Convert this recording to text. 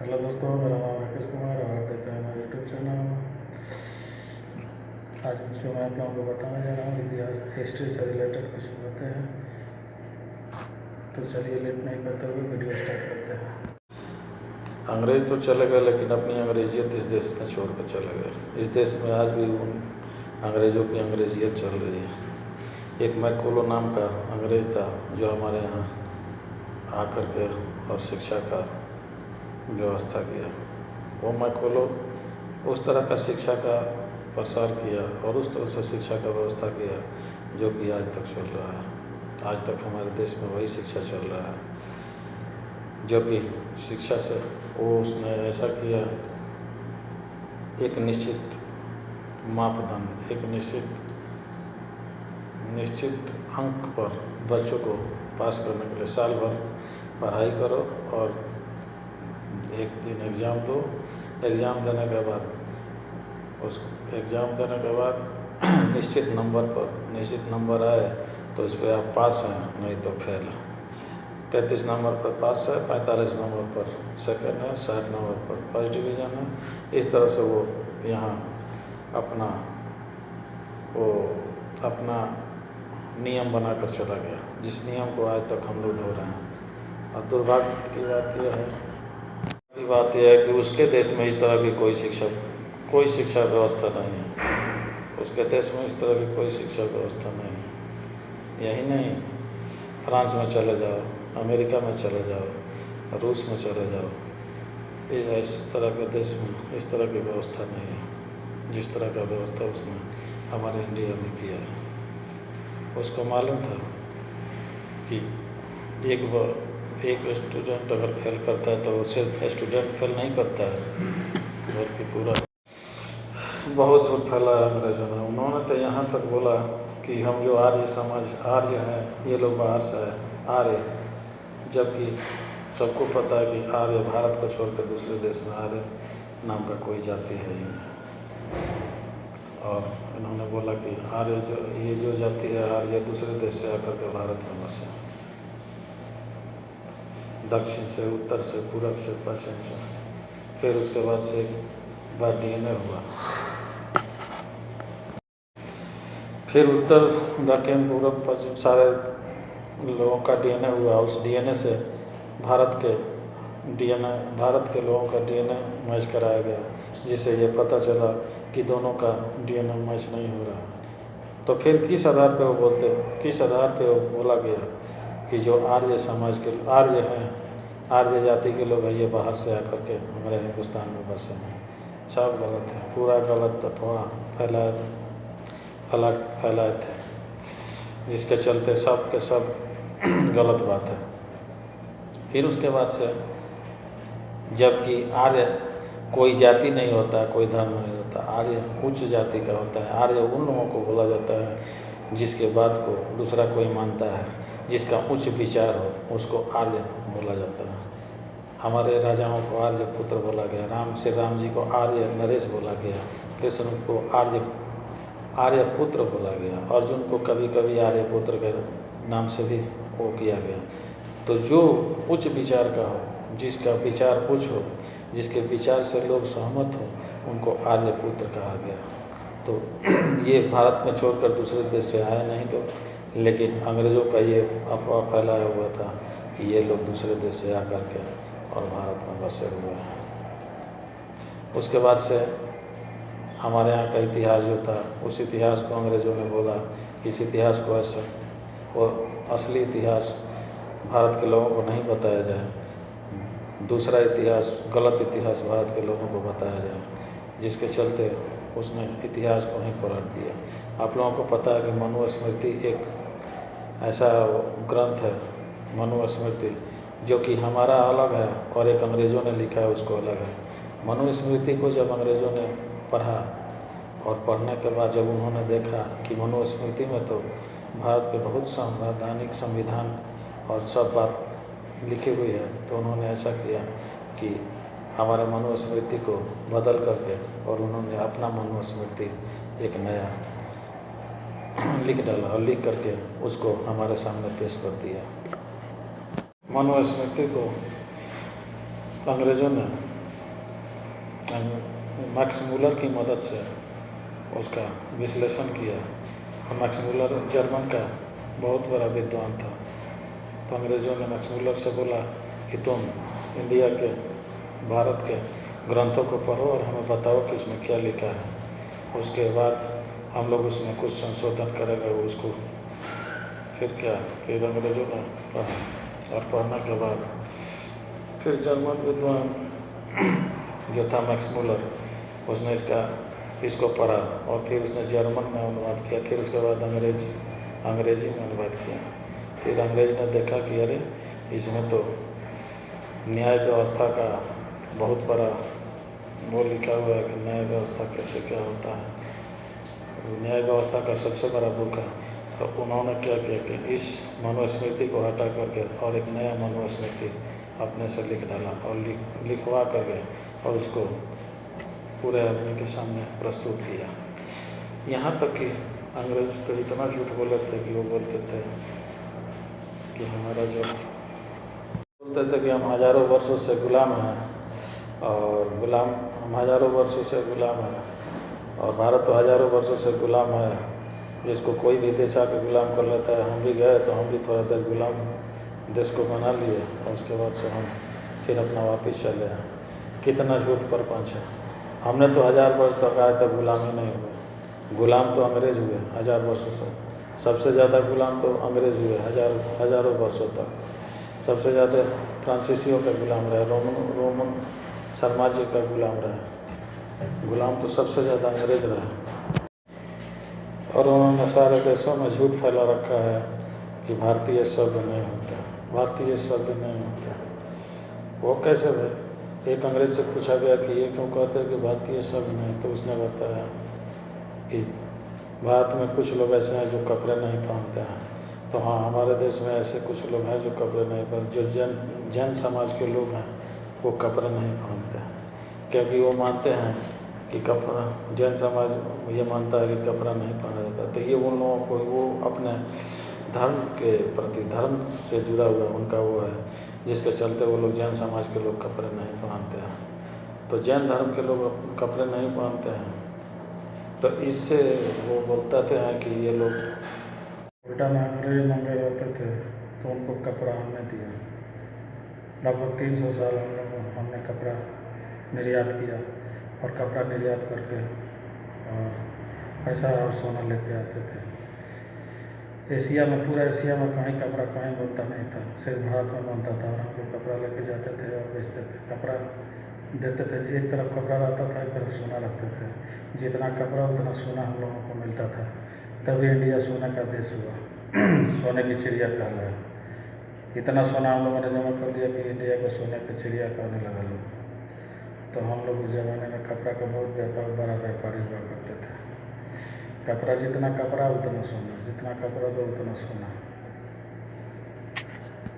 Hello दोस्तों, मेरा नाम राकेश कुमार और आप देख रहे हैं मेरा यूट्यूब चैनल। आज जो मैं आप लोगों को बताने जा रहा हूँ इतिहास हिस्ट्री से रिलेटेड कुछ बातें हैं। तो चलिए लेट नहीं करते हुए वीडियो स्टार्ट करते हैं। अंग्रेज तो चले गए, लेकिन अपनी अंग्रेजियत इस देश में छोड़ कर चले गए। इस देश में आज भी उन अंग्रेज़ों की अंग्रेजियत चल रही है। एक मैकोलो नाम का अंग्रेज़ था जो हमारे यहाँ आकर के और शिक्षा का व्यवस्था किया। वो मैकोलो उस तरह का शिक्षा का प्रसार किया और उस तरह से शिक्षा का व्यवस्था किया जो कि आज तक चल रहा है। आज तक हमारे देश में वही शिक्षा चल रहा है, जो कि शिक्षा से उसने ऐसा किया, एक निश्चित मापदंड, एक निश्चित अंक पर बच्चों को पास करने के लिए साल भर पढ़ाई करो और एक दिन एग्ज़ाम दो। एग्ज़ाम देने के बाद निश्चित नंबर आए तो इस पर आप पास हैं, नहीं तो फेल। 33 नंबर पर पास है, 45 नंबर पर सेकंड है, 60 नंबर पर फर्स्ट डिवीज़न है। इस तरह से वो यहाँ अपना नियम बनाकर चला गया, जिस नियम को आज तक हम लोग ढो रहे हैं। और दुर्भाग्य की बात यह है कि उसके देश में इस तरह की कोई शिक्षा व्यवस्था नहीं है। उसके देश में इस तरह की कोई शिक्षा व्यवस्था नहीं है। यही नहीं, फ्रांस में चले जाओ, अमेरिका में चले जाओ, रूस में चले जाओ, इस तरह के देश में इस तरह की व्यवस्था नहीं है जिस तरह का व्यवस्था उसने हमारे इंडिया में किया है। उसको मालूम था कि एक स्टूडेंट अगर फेल करता है तो वो सिर्फ स्टूडेंट फेल नहीं करता है, बल्कि पूरा। बहुत झूठ फैलाया अंग्रेजों ने। उन्होंने तो यहाँ तक बोला कि हम जो आर्य हैं, ये लोग बाहर से है आर्य, जबकि सबको पता है कि आर्य भारत को छोड़कर दूसरे देश में आर्य नाम का कोई जाति है ही नहीं। और इन्होंने बोला कि ये जो जाति है आर्य दूसरे देश से आकर के भारत में बसे, दक्षिण से, उत्तर से, पूरब से, पश्चिम से। फिर उसके बाद से एक बार DNA हुआ, फिर उत्तर, दक्षिण, पूरब, पश्चिम सारे लोगों का DNA हुआ। उस DNA से भारत के लोगों का DNA मैच कराया गया, जिससे ये पता चला कि दोनों का DNA मैच नहीं हो रहा। तो फिर किस आधार पे वो बोला गया कि जो आर्य जाति के लोग हैं, ये बाहर से आकर के हमारे हिंदुस्तान में बसे हैं। सब गलत है, पूरा गलत अफवाह फैलाए थे, जिसके चलते सब के सब गलत बात है। फिर उसके बाद से, जबकि आर्य कोई जाति नहीं होता, कोई धर्म नहीं होता, आर्य उच्च जाति का होता है। आर्य उन लोगों को बोला जाता है जिसके बात को दूसरा कोई मानता है, जिसका उच्च विचार हो, उसको आर्य बोला जाता है। हमारे राजाओं को आर्य पुत्र बोला गया। श्री राम जी को आर्य नरेश बोला गया, कृष्ण को आर्य पुत्र बोला गया, अर्जुन को कभी कभी आर्य पुत्र के नाम से भी वो किया गया। तो जो उच्च विचार का हो, जिसका विचार उच्च हो, जिसके विचार से लोग सहमत हो, उनको आर्य पुत्र कहा गया। तो ये भारत में छोड़कर दूसरे देश से आए नहीं लोग, लेकिन अंग्रेज़ों का ये अफवाह फैलाया हुआ था कि ये लोग दूसरे देश से आकर के और भारत में बसे हुए हैं। उसके बाद से हमारे यहाँ का इतिहास जो था, उस इतिहास को अंग्रेज़ों ने बोला कि इस इतिहास को ऐसा, और असली इतिहास भारत के लोगों को नहीं बताया जाए, दूसरा इतिहास, गलत इतिहास भारत के लोगों को बताया जाए, जिसके चलते उसने इतिहास को ही पलट दिया। आप लोगों को पता है कि मनुस्मृति एक ऐसा ग्रंथ है, मनुस्मृति, जो कि हमारा अलग है और एक अंग्रेज़ों ने लिखा है उसको अलग है। मनुस्मृति को जब अंग्रेज़ों ने पढ़ा और पढ़ने के बाद जब उन्होंने देखा कि मनुस्मृति में तो भारत के बहुत संवैधानिक संविधान और सब बात लिखी हुई है, तो उन्होंने ऐसा किया कि हमारे मनुस्मृति को बदल करके और उन्होंने अपना मनुस्मृति एक नया लिख डाला और लिख करके उसको हमारे सामने पेश कर दिया। मनुस्मृति को अंग्रेज़ों ने मैक्स मूलर की मदद से उसका विश्लेषण किया। और मैक्स मूलर जर्मन का बहुत बड़ा विद्वान था। तो अंग्रेज़ों ने मैक्स मूलर से बोला कि तुम इंडिया के, भारत के ग्रंथों को पढ़ो और हमें बताओ कि उसमें क्या लिखा है। उसके बाद हम लोग उसमें कुछ संशोधन करेंगे उसको। फिर अंग्रेज़ों ने पढ़ा, और पढ़ने के बाद फिर जर्मन विद्वान जो था मैक्स मूलर, उसने इसको पढ़ा और फिर उसने जर्मन में अनुवाद किया। फिर उसके बाद अंग्रेजी में अनुवाद किया। फिर अंग्रेज ने देखा कि अरे इसमें तो न्याय व्यवस्था का बहुत बड़ा वो लिखा हुआ है कि न्याय व्यवस्था कैसे क्या होता है, न्याय व्यवस्था का सबसे बड़ा बुक है। तो उन्होंने क्या किया कि इस मनुस्मृति को हटा करके और एक नया मनुस्मृति अपने से लिख डाला और लिखवा करके और उसको पूरे आदमी के सामने प्रस्तुत किया। यहाँ तक कि अंग्रेज तो इतना झूठ बोले थे कि वो बोलते थे कि हम हज़ारों वर्षों से गुलाम हैं, और हम हज़ारों वर्षों से गुलाम हैं, और भारत तो हज़ारों वर्षों से गुलाम है। जिसको कोई भी देश आके गुलाम कर लेता है, हम भी गए तो हम भी थोड़ा देर गुलाम देश को बना लिए और उसके बाद से हम फिर अपना वापस चले आए। कितना झूठ प्रपंच है। हमने तो 1000 वर्ष तक आए तक गुलाम ही नहीं हुए। गुलाम तो अंग्रेज हुए 1000 वर्षों से। सबसे ज़्यादा गुलाम तो अंग्रेज हुए हज़ारों वर्षों तक। सबसे ज़्यादा फ्रांसीसियों का गुलाम रहे, रोमन साम्राज्य का गुलाम रहे। गुलाम तो सबसे ज़्यादा अंग्रेज रहे। और उन्होंने सारे देशों में झूठ फैला रखा है कि भारतीय शब्द नहीं होते, भारतीय शब्द नहीं होते। वो कैसे भाई? एक अंग्रेज से पूछा गया कि ये क्यों कहते हैं कि भारतीय शब्द नहीं, तो उसने बताया कि भारत में कुछ लोग ऐसे हैं जो कपड़े नहीं पहनते हैं। तो हाँ, हमारे देश में ऐसे कुछ लोग हैं जो कपड़े नहीं पहनते। जो जैन समाज के लोग हैं वो कपड़े नहीं पहनते हैं, क्योंकि वो मानते हैं कि कपड़ा, जैन समाज ये मानता है कि कपड़ा नहीं पहना जाता। तो ये उन लोगों को, वो अपने धर्म के प्रति, धर्म से जुड़ा हुआ उनका वो है, जिसके चलते वो लोग, जैन समाज के लोग कपड़े नहीं पहनते हैं। तो जैन धर्म के लोग कपड़े नहीं पहनते हैं, तो इससे वो बोलते हैं कि ये लोग उल्टा में अंग्रेज नंगे रहते थे तो उनको कपड़ा हमने दिया। लगभग 300 साल हमने कपड़ा निर्यात किया, और कपड़ा निर्यात करके और पैसा और सोना लेके आते थे। एशिया में, पूरा एशिया में कहीं कपड़ा कहीं बनता नहीं था, सिर्फ भारत में बनता था। और हम लोग कपड़ा लेके जाते थे और बेचते थे। कपड़ा देते थे, एक तरफ कपड़ा रहता था, एक तरफ सोना रखते थे। जितना कपड़ा उतना सोना हम लोगों को मिलता था। तभी इंडिया सोने का देश हुआ। सोने की चिड़िया कहला है। इतना सोना हम लोगों ने जमा कर लिया कि इंडिया को सोने की चिड़िया कहने लगा लोग। तो हम लोग उस ज़माने में कपड़ा का बहुत बड़ा व्यापारी हुआ करते थे। कपड़ा, जितना कपड़ा उतना सोना, जितना कपड़ा दो उतना सोना।